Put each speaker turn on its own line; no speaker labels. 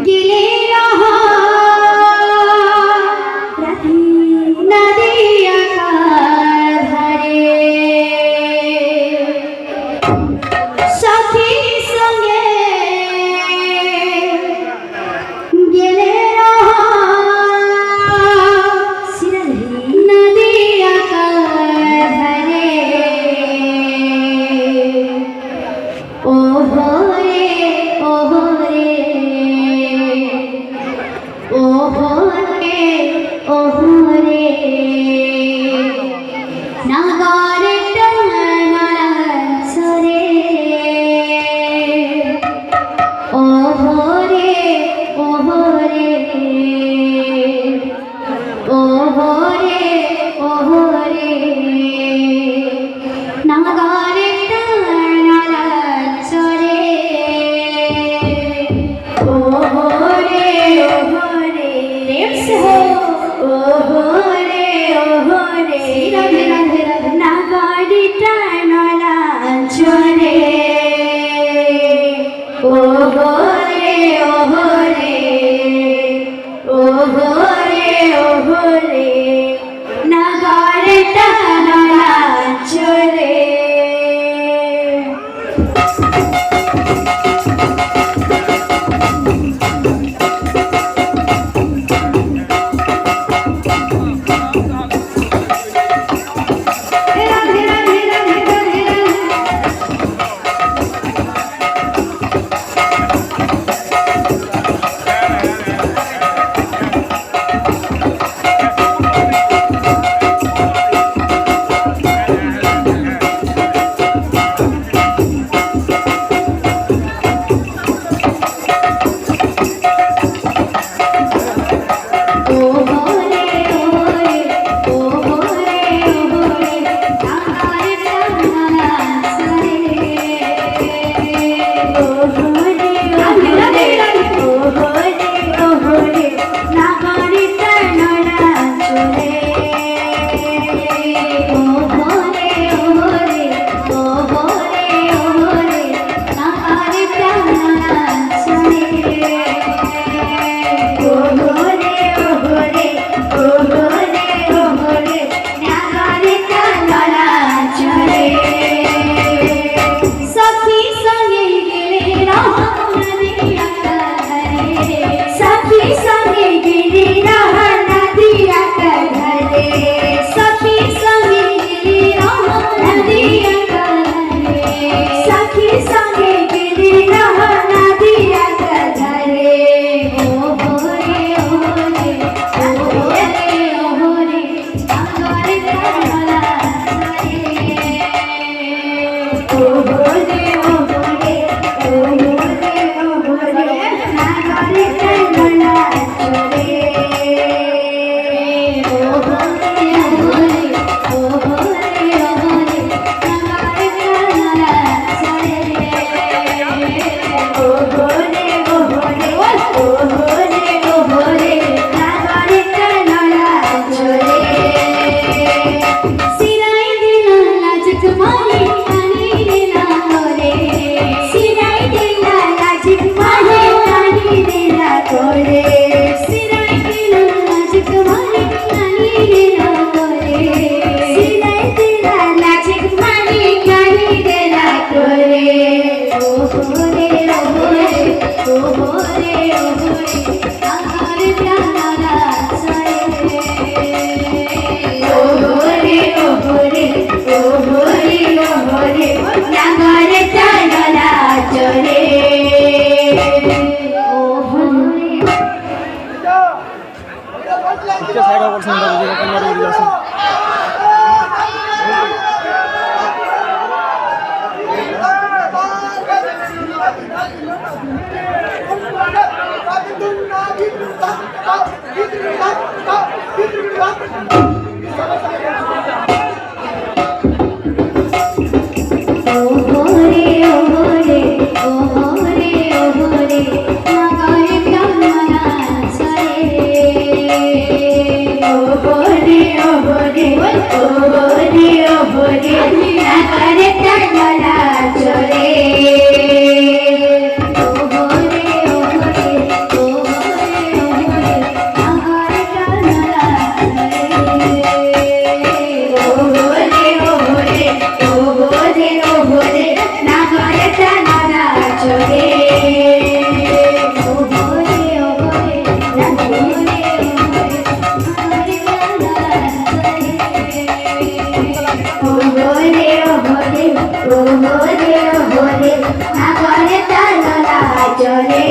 গেলে রহা রাধি নদী আকার ধারে সখী সঙ্গে গেলে রহা নদী আকার ধারে ওহো রে ওহো রে ওহো রে ওহো রে নাগরে টঙ্গমালা সরে ওহো রে ওহো রে ওহো রে ওহো রে নাগরে টঙ্গমালা সরে ওহো রে ওহো রে রেপস হো ওহো রে রাধে রাধে রাধে নাগরে টঙ্গমালা সরে ওহো রে ওহো রে ওহো রে ওহো রে নাগরে টঙ্গমালা সরে রাধে রাধে রাধে রাধে Oh, ওহরে নাগরে তাললা চলে